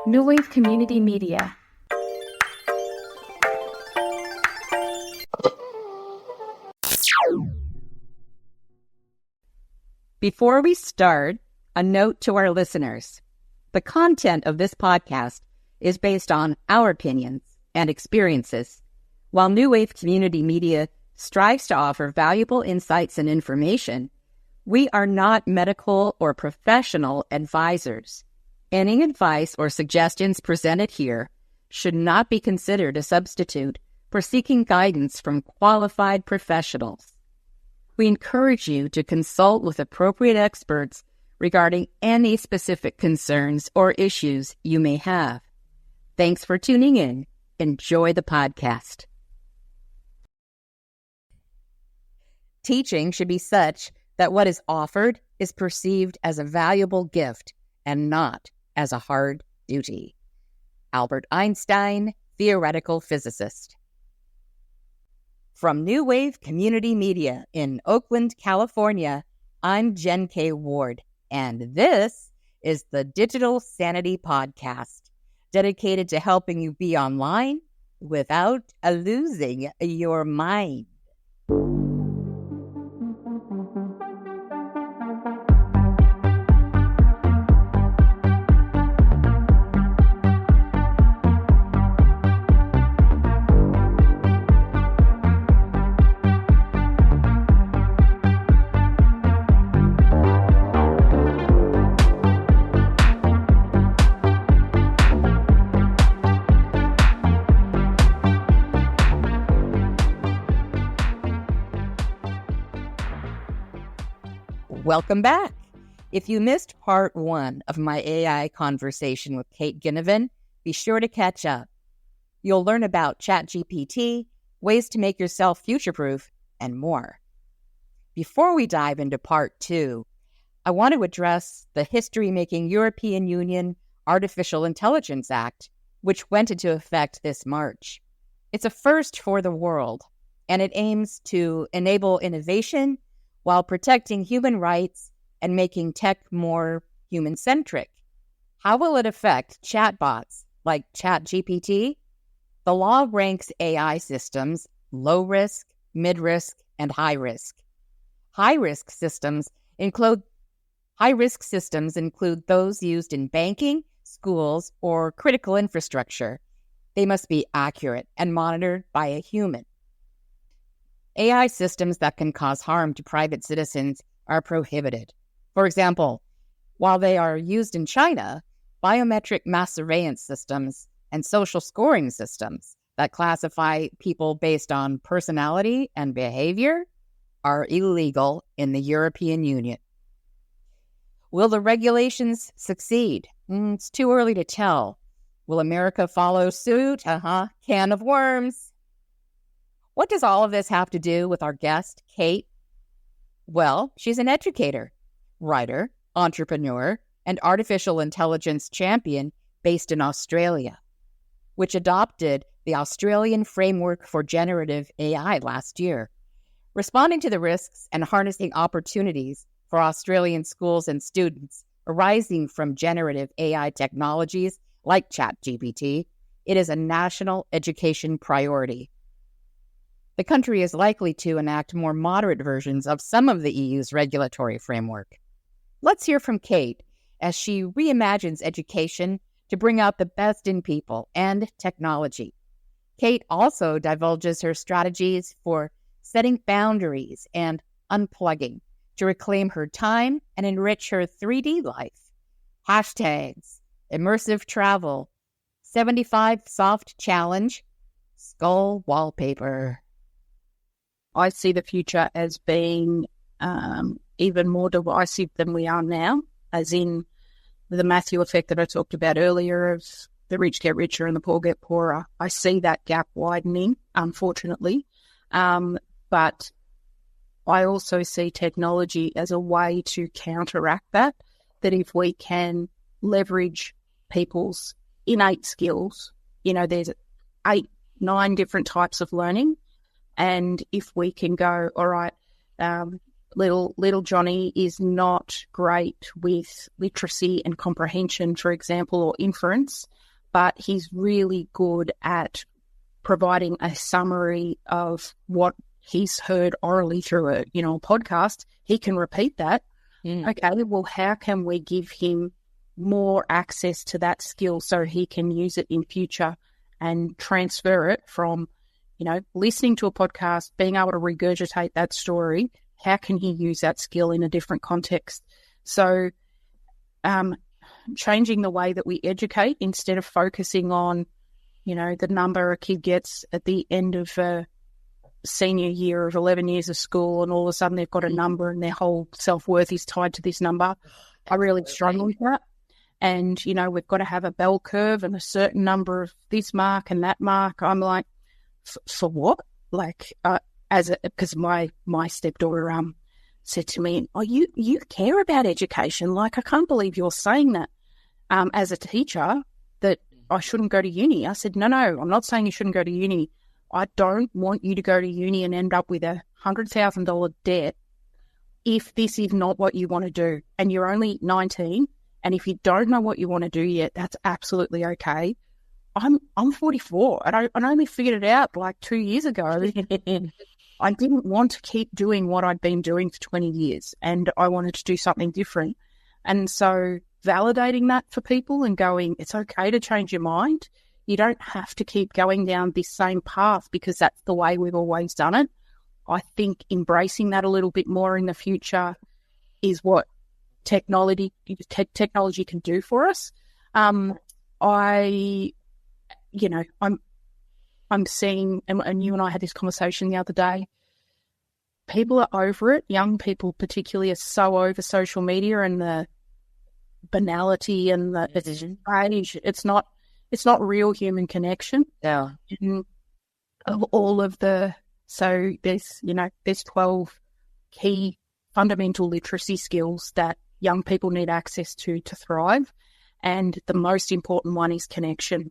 New Wave Community Media. Before we start, a note to our listeners. The content of this podcast is based on our opinions and experiences. While New Wave Community Media strives to offer valuable insights and information, we are not medical or professional advisors. Any advice or suggestions presented here should not be considered a substitute for seeking guidance from qualified professionals. We encourage you to consult with appropriate experts regarding any specific concerns or issues you may have. Thanks for tuning in. Enjoy the podcast. Teaching should be such that what is offered is perceived as a valuable gift and not as a hard duty. Albert Einstein, theoretical physicist. From New Wave Community Media in Oakland, California, I'm Jenn K. Ward, and this is the Digital Sanity Podcast, dedicated to helping you be online without losing your mind. Welcome back. If you missed part 1 of my AI conversation with Kate Ginnivan, be sure to catch up. You'll learn about ChatGPT, ways to make yourself future-proof, and more. Before we dive into part 2, I want to address the history-making European Union Artificial Intelligence Act, which went into effect this March. It's a first for the world, and it aims to enable innovation while protecting human rights and making tech more human-centric. How will it affect chatbots like ChatGPT? The law ranks AI systems low risk, mid risk, and high risk. High-risk systems include those used in banking, schools, or critical infrastructure. They must be accurate and monitored by a human. AI systems that can cause harm to private citizens are prohibited. For example, while they are used in China, biometric mass surveillance systems and social scoring systems that classify people based on personality and behavior are illegal in the European Union. Will the regulations succeed? It's too early to tell. Will America follow suit? Can of worms. What does all of this have to do with our guest, Kate? Well, she's an educator, writer, entrepreneur, and artificial intelligence champion based in Australia, which adopted the Australian Framework for Generative AI last year. Responding to the risks and harnessing opportunities for Australian schools and students arising from generative AI technologies like ChatGPT, it is a national education priority. The country is likely to enact more moderate versions of some of the EU's regulatory framework. Let's hear from Kate as she reimagines education to bring out the best in people and technology. Kate also divulges her strategies for setting boundaries and unplugging to reclaim her time and enrich her 3D life. Hashtags, immersive travel, 75 soft challenge, skull wallpaper. I see the future as being even more divisive than we are now, as in the Matthew effect that I talked about earlier of the rich get richer and the poor get poorer. I see that gap widening, unfortunately. But I also see technology as a way to counteract that if we can leverage people's innate skills, there's 8, 9 different types of learning. And if we can go, all right, little Johnny is not great with literacy and comprehension, for example, or inference, but he's really good at providing a summary of what he's heard orally through a podcast. He can repeat that. Okay, well, how can we give him more access to that skill so he can use it in future and transfer it from, listening to a podcast, being able to regurgitate that story? How can he use that skill in a different context? So changing the way that we educate, instead of focusing on, the number a kid gets at the end of a senior year of 11 years of school, and all of a sudden they've got a number and their whole self-worth is tied to this number. I really struggle with that. And, we've got to have a bell curve and a certain number of this mark and that mark. I'm like, for what? Like, because my stepdaughter said to me, "Oh, you care about education? Like, I can't believe you're saying that as a teacher, that I shouldn't go to uni." I said, no, I'm not saying you shouldn't go to uni. I don't want you to go to uni and end up with a $100,000 debt if this is not what you want to do. And you're only 19, and if you don't know what you want to do yet, that's absolutely okay. I'm 44, and I only figured it out like 2 years ago. I didn't want to keep doing what I'd been doing for 20 years, and I wanted to do something different. And so validating that for people and going, it's okay to change your mind. You don't have to keep going down this same path because that's the way we've always done it. I think embracing that a little bit more in the future is what technology can do for us. I'm seeing, and you and I had this conversation the other day, people are over it. Young people particularly are so over social media and the banality and the age. It's not real human connection. Yeah. Of all of so there's 12 key fundamental literacy skills that young people need access to thrive. And the most important one is connection.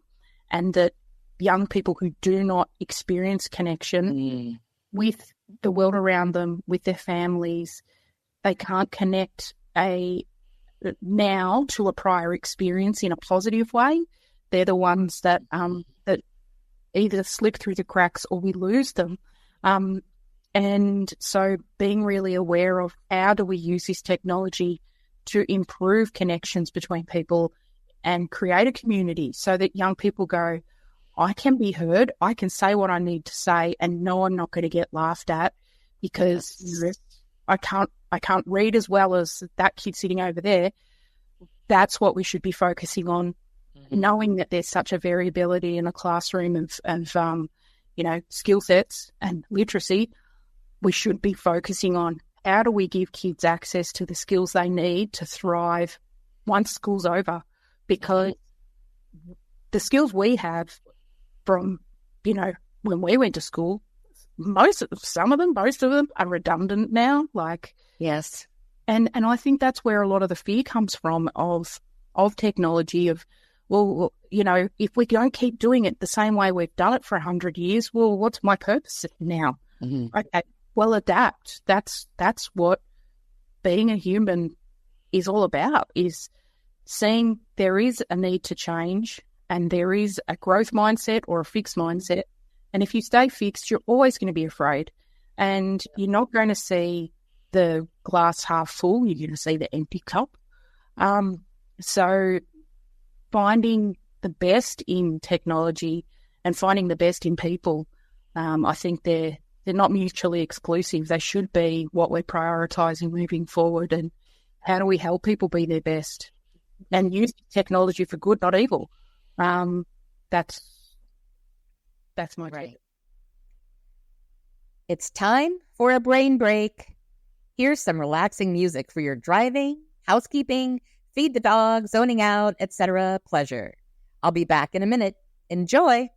And that young people who do not experience connection with the world around them, with their families, they can't connect now to a prior experience in a positive way. They're the ones that either slip through the cracks or we lose them. And so being really aware of how do we use this technology to improve connections between people and create a community so that young people go, I can be heard, I can say what I need to say, and no, I'm not going to get laughed at because I can't read as well as that kid sitting over there. That's what we should be focusing on, knowing that there's such a variability in a classroom of skill sets and literacy. We should be focusing on how do we give kids access to the skills they need to thrive once school's over, because the skills we have from, when we went to school, most of them are redundant now. Like, yes. And I think that's where a lot of the fear comes from of technology, of, well, if we don't keep doing it the same way we've done it for 100 years, well, what's my purpose now? Okay, well, adapt. That's what being a human is all about, is seeing there is a need to change and there is a growth mindset or a fixed mindset. And if you stay fixed, you're always going to be afraid. And you're not going to see the glass half full, you're going to see the empty cup. So finding the best in technology and finding the best in people, I think they're not mutually exclusive. They should be what we're prioritising moving forward. And how do we help people be their best and use technology for good, not evil? That's my take. It's time for a brain break. Here's some relaxing music for your driving, housekeeping, feed the dog, zoning out, etc. pleasure. I'll be back in a minute. Enjoy.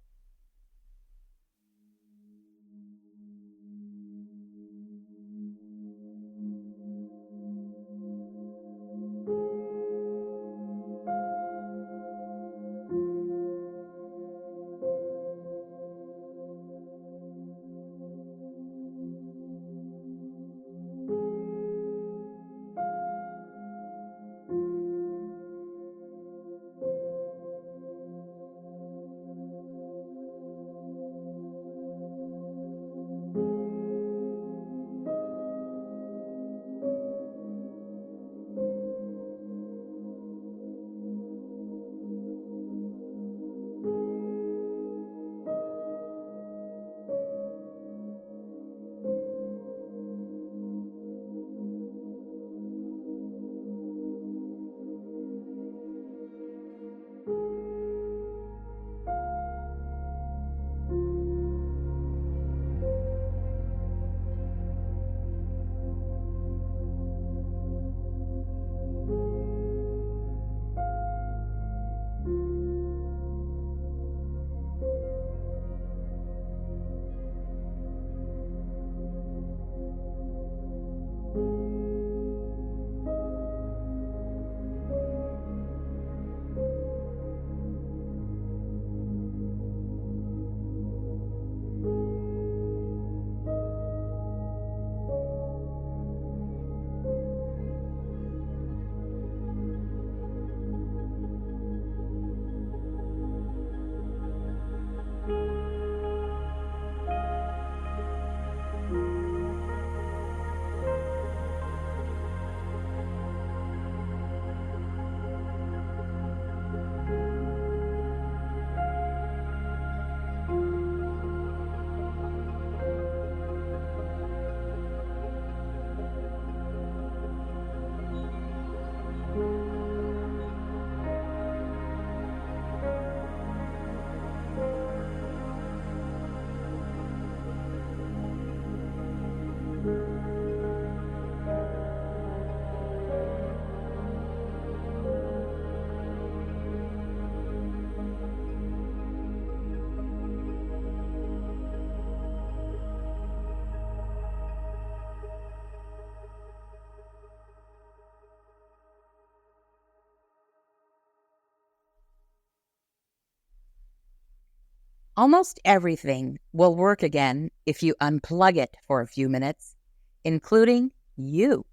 Almost everything will work again if you unplug it for a few minutes, including you.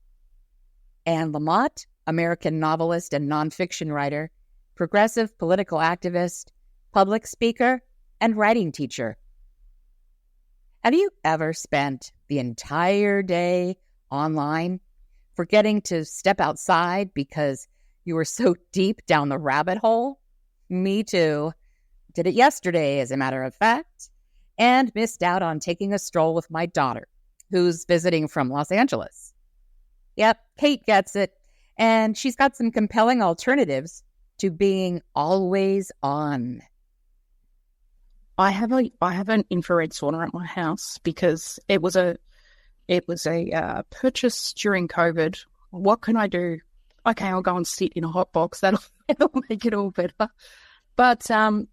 Anne Lamott, American novelist and nonfiction writer, progressive political activist, public speaker, and writing teacher. Have you ever spent the entire day online, forgetting to step outside because you were so deep down the rabbit hole? Me too. Did it yesterday, as a matter of fact, and missed out on taking a stroll with my daughter, who's visiting from Los Angeles. Yep, Kate gets it, and she's got some compelling alternatives to being always on. I have an infrared sauna at my house because it was a purchase during COVID. What can I do? Okay, I'll go and sit in a hot box. That'll make it all better. But I'm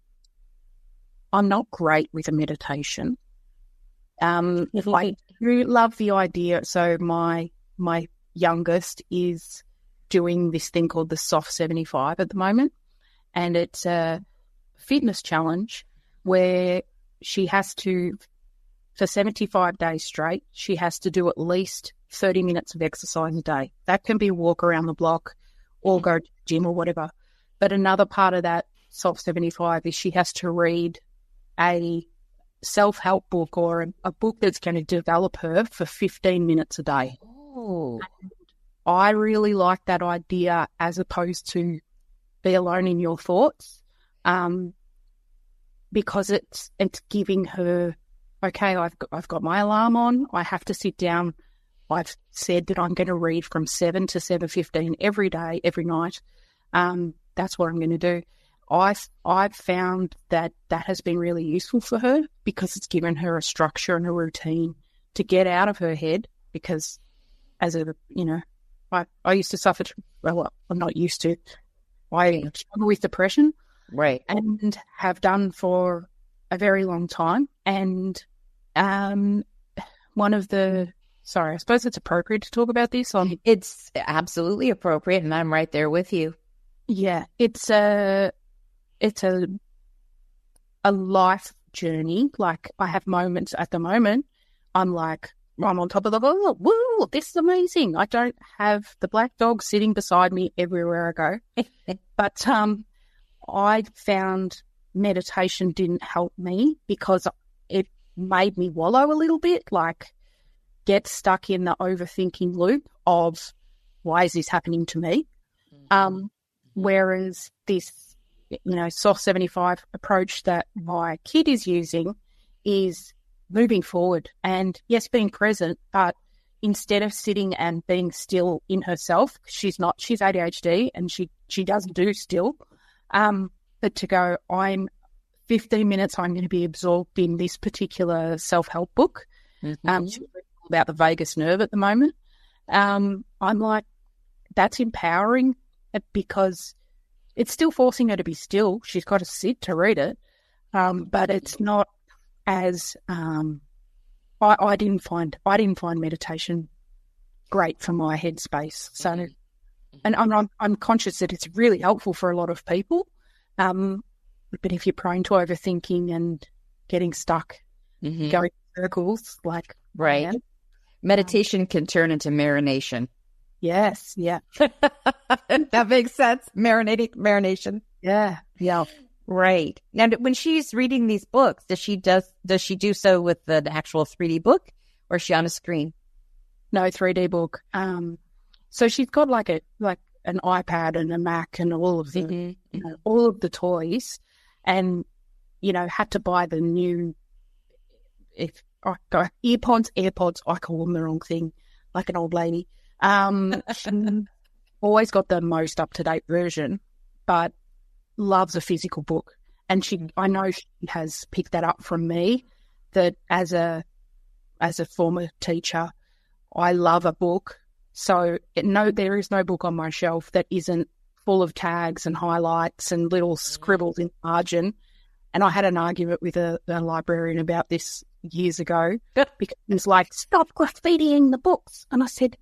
not great with a meditation. I do love the idea. So my youngest is doing this thing called the Soft 75 at the moment, and it's a fitness challenge where she has to, for 75 days straight, she has to do at least 30 minutes of exercise a day. That can be a walk around the block or go to the gym or whatever. But another part of that Soft 75 is she has to read a self-help book or a book that's going to develop her for 15 minutes a day. Oh. I really like that idea as opposed to be alone in your thoughts, because it's giving her, okay, I've got my alarm on. I have to sit down. I've said that I'm going to read from 7 to 7:15 every day, every night. That's what I'm going to do. I've found that has been really useful for her because it's given her a structure and a routine to get out of her head. Because I used to suffer. Well, I'm not used to. I struggle with depression, Right, and have done for a very long time. And I suppose it's appropriate to talk about this on. It's absolutely appropriate, and I'm right there with you. Yeah, it's a life journey. Like, I have moments at the moment, I'm on top of the world. Woo, this is amazing. I don't have the black dog sitting beside me everywhere I go. But I found meditation didn't help me because it made me wallow a little bit, like get stuck in the overthinking loop of why is this happening to me? Whereas this, Soft 75 approach that my kid is using is moving forward and, yes, being present, but instead of sitting and being still in herself, she's ADHD and she doesn't do still, but to go, I'm 15 minutes, I'm going to be absorbed in this particular self-help book. She's reading about the vagus nerve at the moment. I'm like, that's empowering because it's still forcing her to be still. She's got to sit to read it, but it's not as I didn't find meditation great for my headspace. So, and I'm conscious that it's really helpful for a lot of people. But if you're prone to overthinking and getting stuck, going in circles, like right, meditation can turn into marination. Yes, yeah, that makes sense. Marination. Yeah. Right. Now, when she's reading these books, does she do so with the actual 3D book, or is she on a screen? No, 3D book. So she's got like an iPad and a Mac and all of the all of the toys, and had to buy the new AirPods. I call them the wrong thing, like an old lady. Always got the most up-to-date version, but loves a physical book. And I know she has picked that up from me, that as a former teacher, I love a book. So there is no book on my shelf that isn't full of tags and highlights and little scribbles in the margin. And I had an argument with a librarian about this years ago because it was like, stop graffitiing the books. And I said,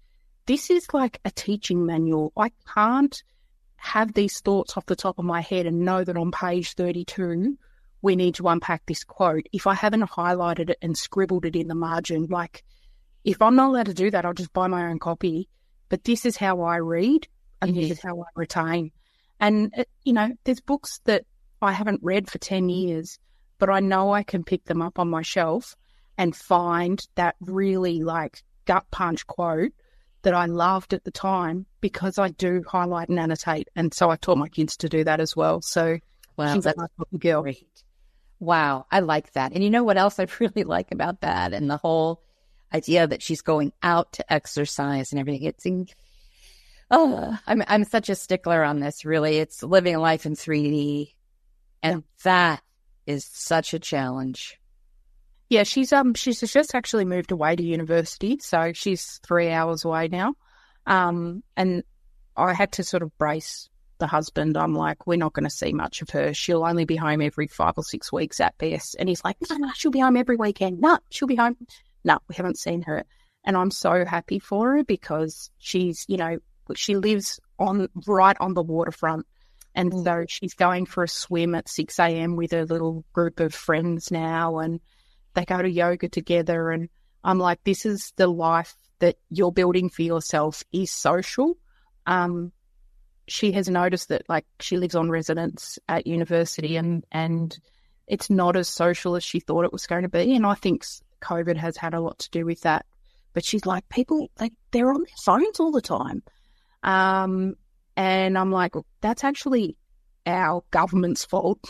this is like a teaching manual. I can't have these thoughts off the top of my head and know that on page 32 we need to unpack this quote, if I haven't highlighted it and scribbled it in the margin, like if I'm not allowed to do that, I'll just buy my own copy. But this is how I read and this is how I retain. And, there's books that I haven't read for 10 years, but I know I can pick them up on my shelf and find that really like gut punch quote that I loved at the time because I do highlight and annotate. And so I taught my kids to do that as well. So she's a nice little girl. Great. Wow, I like that. And you know what else I really like about that and the whole idea that she's going out to exercise and everything. I'm such a stickler on this, really. It's living life in 3D. And that is such a challenge. Yeah, she's just actually moved away to university, so she's 3 hours away now. And I had to sort of brace the husband. I'm like, we're not going to see much of her. She'll only be home every 5 or 6 weeks at best. And he's like, no, she'll be home every weekend. No, she'll be home. No, we haven't seen her. And I'm so happy for her because she's, she lives right on the waterfront. And so she's going for a swim at 6 a.m. with a little group of friends now, and they go to yoga together. And I'm like, this is the life that you're building for yourself is social. She has noticed that, like, she lives on residence at university and it's not as social as she thought it was going to be. And I think COVID has had a lot to do with that. But she's like, people, they're on their phones all the time. And I'm like, well, that's actually our government's fault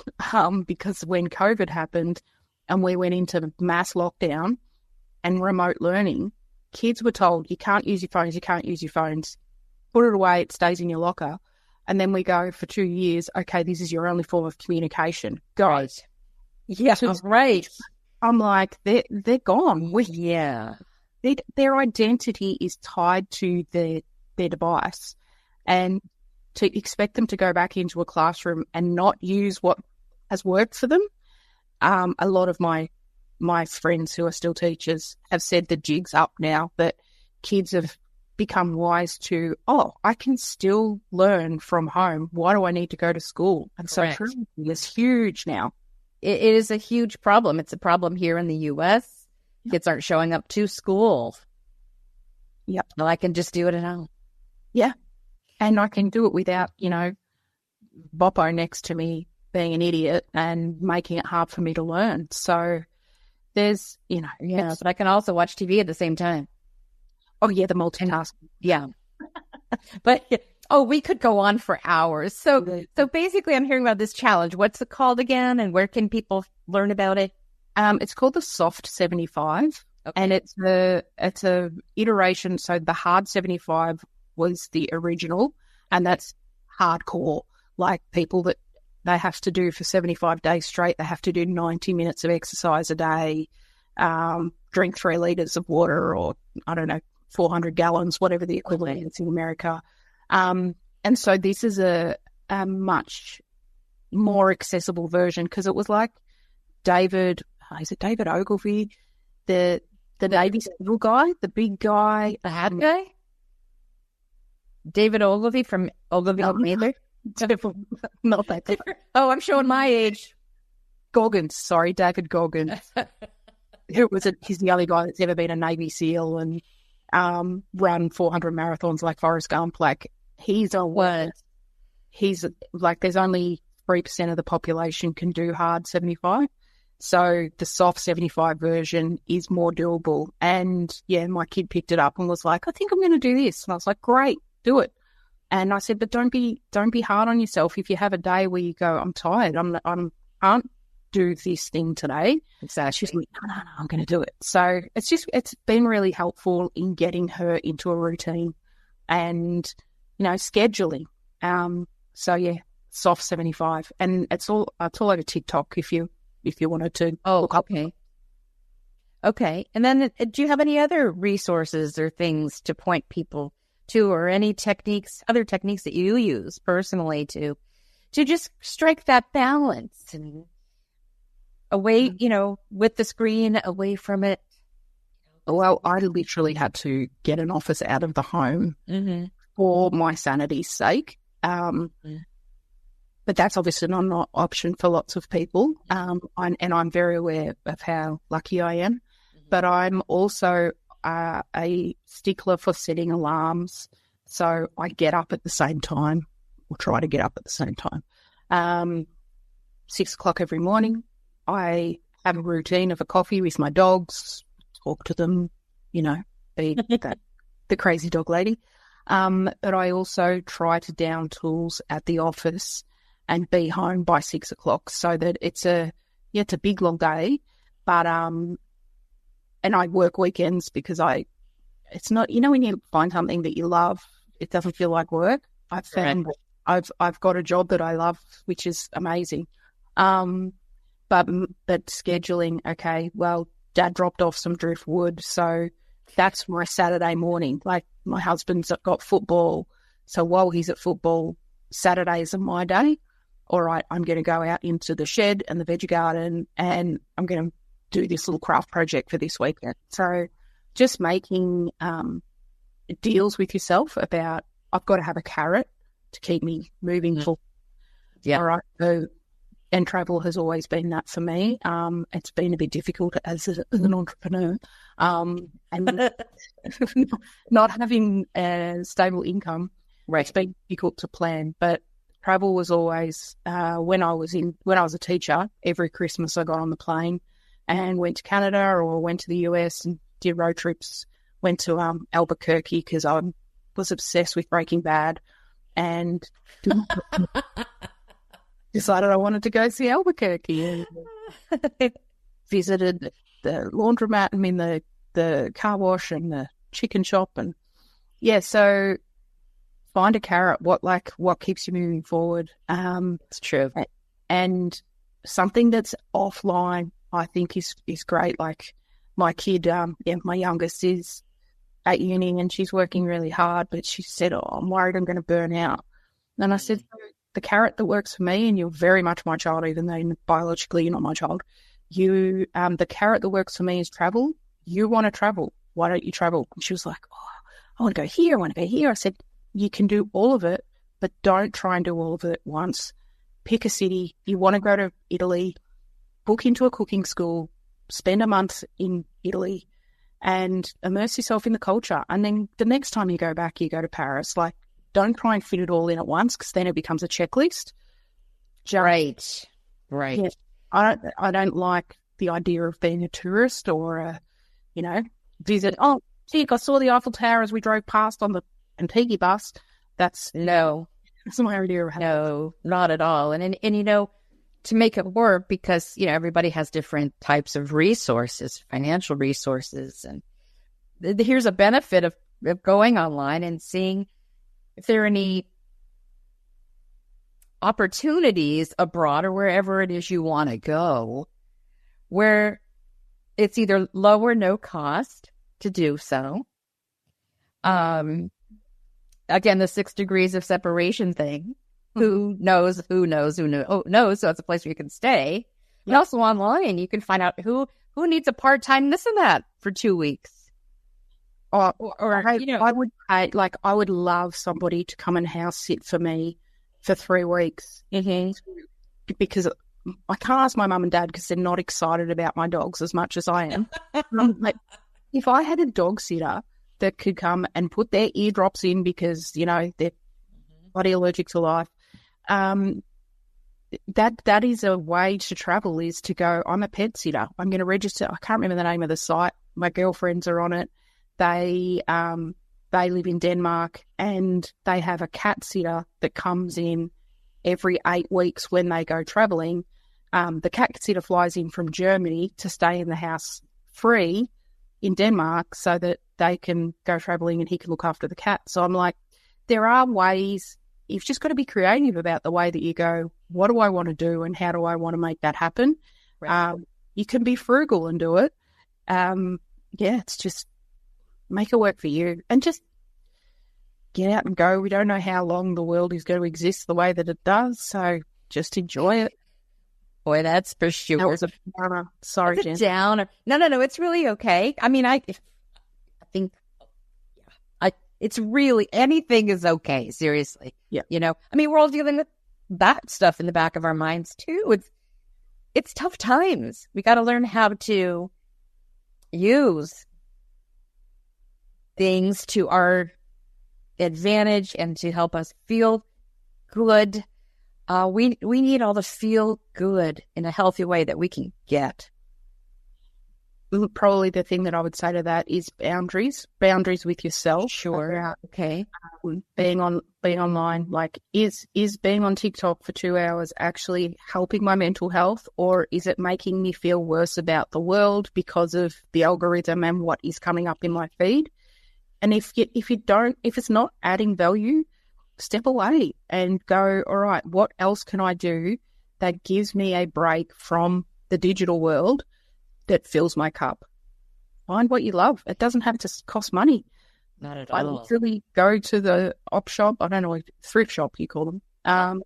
because when COVID happened and we went into mass lockdown and remote learning, kids were told, you can't use your phones, put it away, it stays in your locker. And then we go for 2 years, okay, this is your only form of communication. Guys. Yeah, right. I'm like, they're gone. Yeah. Their identity is tied to their device. And to expect them to go back into a classroom and not use what has worked for them. A lot of my friends who are still teachers have said the jig's up now, that kids have become wise to, I can still learn from home. Why do I need to go to school? And Correct. So it's huge now. It is a huge problem. It's a problem here in the U.S. Yep. Kids aren't showing up to school. Yep. Well, I can just do it at home. Yeah. And I can do it without, Boppo next to me being an idiot and making it hard for me to learn. So there's, Yeah, but I can also watch TV at the same time. Oh, yeah, the multitasking. Yeah. But, we could go on for hours. So basically I'm hearing about this challenge. What's it called again? And where can people learn about it? It's called the Soft 75. Okay. And it's a iteration. So the Hard 75 was the original, and that's hardcore, like people that they have to do for 75 days straight. They have to do 90 minutes of exercise a day, drink 3 liters of water, or 400 gallons, whatever the equivalent is in America. And so this is a much more accessible version, because it was like David Ogilvy, the Navy SEAL guy, the big guy, the hat guy? David Ogilvy from Ogilvy Mailer? Not that guy. Oh, I'm showing my age. Goggins, David Goggins. He's the only guy that's ever been a Navy SEAL and run 400 marathons like Forrest Gump. Like, he's like, there's only 3% of the population can do hard 75. So the soft 75 version is more doable. And yeah, my kid picked it up and was like, I think I'm going to do this. And I was like, great, do it. And I said, but don't be hard on yourself. If you have a day where you go, I'm tired, I can't do this thing today. Exactly. She's like, no, I'm going to do it. So it's been really helpful in getting her into a routine and, scheduling. So yeah, soft 75. And it's all over TikTok if you wanted to look up. Okay. And then do you have any other resources or things to point people to, or any other techniques that you use personally to just strike that balance and away, with the screen, away from it? Well, I literally had to get an office out of the home for my sanity's sake. but that's obviously not an option for lots of people. And I'm very aware of how lucky I am. But I'm also a stickler for setting alarms. So I get up at the same time, or try to get up at the same time. 6 o'clock every morning. I have a routine of a coffee with my dogs, talk to them, be the crazy dog lady. But I also try to down tools at the office and be home by 6 o'clock, so that it's a big long day. But and I work weekends because it's not, when you find something that you love, it doesn't feel like work. I've found I've got a job that I love, which is amazing. But scheduling, okay, well, Dad dropped off some driftwood, so that's my Saturday morning. Like, my husband's got football, so while he's at football, Saturdays are my day. All right, I'm going to go out into the shed and the veggie garden, and I'm going to do this little craft project for this weekend. So just making deals with yourself about, I've got to have a carrot to keep me moving forward. Yeah. All right. So, and travel has always been that for me. It's been a bit difficult as an entrepreneur. And not having a stable income, it's been difficult to plan. But travel was always, when I was a teacher, every Christmas I got on the plane and went to Canada or went to the US and did road trips, went to Albuquerque because I was obsessed with Breaking Bad, and decided I wanted to go see Albuquerque, and visited the laundromat, the car wash and the chicken shop. And so find a carrot, what keeps you moving forward. It's true. And something that's offline, I think is great. Like my kid, my youngest is at uni and she's working really hard, but she said, I'm worried I'm going to burn out. And I said, the carrot that works for me, and you're very much my child, even though biologically you're not my child, the carrot that works for me is travel. You want to travel. Why don't you travel? And she was like, I want to go here. I want to go here. I said, you can do all of it, but don't try and do all of it at once. Pick a city. You want to go to Italy, book into a cooking school, spend a month in Italy and immerse yourself in the culture. And then the next time you go back, you go to Paris. Like, don't try and fit it all in at once, because then it becomes a checklist. Right. Yeah, I don't like the idea of being a tourist or visit. Oh, gee, I saw the Eiffel Tower as we drove past on the Antigua bus. That's my idea of how. No, not at all. And to make it work, because everybody has different types of resources, financial resources, and here's a benefit of going online and seeing if there are any opportunities abroad or wherever it is you want to go, where it's either low or no cost to do so. Again, the 6 degrees of separation thing. Who knows? So it's a place where you can stay. Yeah. And also online, you can find out who needs a part-time this and that for 2 weeks. I would love somebody to come and house sit for me for 3 weeks. Mm-hmm. Because I can't ask my mum and dad because they're not excited about my dogs as much as I am. Like, if I had a dog sitter that could come and put their eardrops in because, they're bloody allergic to life, that is a way to travel, is to go, I'm a pet sitter. I'm going to register. I can't remember the name of the site. My girlfriends are on it. They live in Denmark, and they have a cat sitter that comes in every 8 weeks when they go traveling. The cat sitter flies in from Germany to stay in the house free in Denmark so that they can go traveling and he can look after the cat. So I'm like, there are ways. You've just got to be creative about the way that you go, what do I want to do and how do I want to make that happen? Right. You can be frugal and do it. It's just make it work for you and just get out and go. We don't know how long the world is going to exist the way that it does, so just enjoy it. Boy, that's for sure. That was a downer. Sorry, Jen. Downer. No, it's really okay. I mean, I think it's really, anything is okay, seriously. Yeah. I mean, we're all dealing with that stuff in the back of our minds too. It's tough times. We got to learn how to use things to our advantage and to help us feel good. We need all the feel good in a healthy way that we can get. Probably the thing that I would say to that is boundaries with yourself. Sure. Okay. Being online, like is being on TikTok for 2 hours actually helping my mental health, or is it making me feel worse about the world because of the algorithm and what is coming up in my feed? And if it's not adding value, step away and go, all right, what else can I do that gives me a break from the digital world that fills my cup? Find what you love. It doesn't have to cost money. Not at I all. literally go to the op shop. I don't know, thrift shop you call them.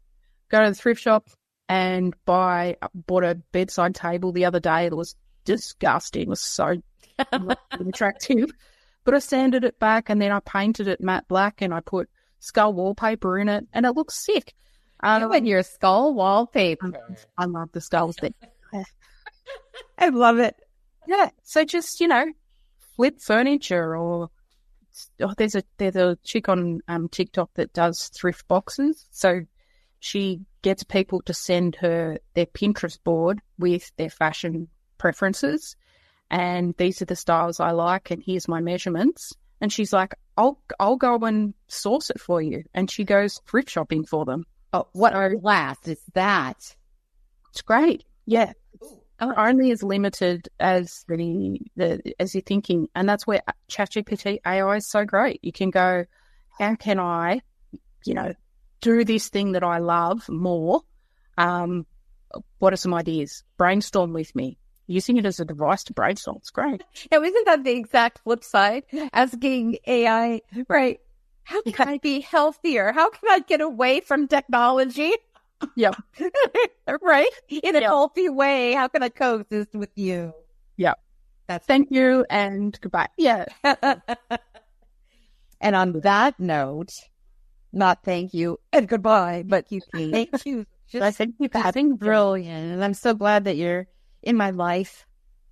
Go to the thrift shop and bought a bedside table the other day. It was disgusting. It was so attractive. But I sanded it back and then I painted it matte black and I put skull wallpaper in it and it looks sick. You and your skull wallpaper. I love the skulls there. I love it. Yeah. So just, flip furniture or there's a chick on TikTok that does thrift boxes. So she gets people to send her their Pinterest board with their fashion preferences. And these are the styles I like and here's my measurements. And she's like, I'll go and source it for you. And she goes thrift shopping for them. Oh, what class is that? It's great. Yeah. Only as limited as as you're thinking. And that's where ChatGPT AI is so great. You can go, how can I, do this thing that I love more? What are some ideas? Brainstorm with me. Using it as a device to brainstorm. It's great. Now, isn't that the exact flip side? Asking AI, right, how can I be healthier? How can I get away from technology? Yeah. Right? In a healthy way. How can I coexist with you? Yeah. Thank you and goodbye. Yeah. And on that note, not thank you and goodbye, but you can. Thank you. Thank you for having me. Brilliant. And I'm so glad that you're in my life.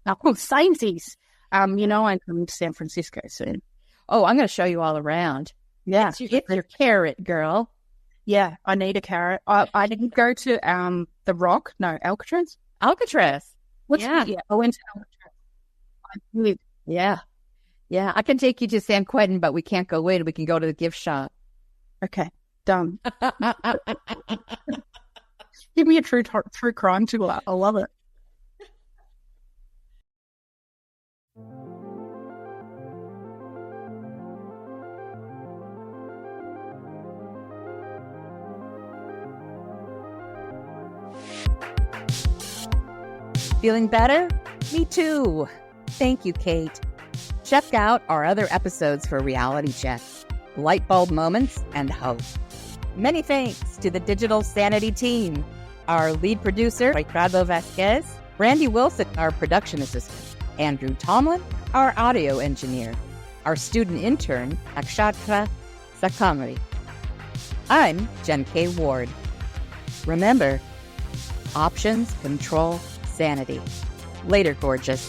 Oh, samesies. I'm coming to San Francisco soon. Oh, I'm going to show you all around. Yeah. It's your carrot, girl. Yeah, I need a carrot. I didn't go to Alcatraz. Alcatraz. Yeah, I went to Alcatraz. Yeah. I can take you to San Quentin, but we can't go in. We can go to the gift shop. Okay, done. Give me a true crime tour. I love it. Feeling better? Me too. Thank you, Kate. Check out our other episodes for reality checks, light bulb moments, and hope. Many thanks to the Digital Sanity team, our lead producer, Ricardo Vasquez, Brandy Wilson, our production assistant, Andrew Tomlin, our audio engineer, our student intern, Akshatra Sakamari. I'm Jenn K. Ward. Remember, options control sanity. Later, gorgeous.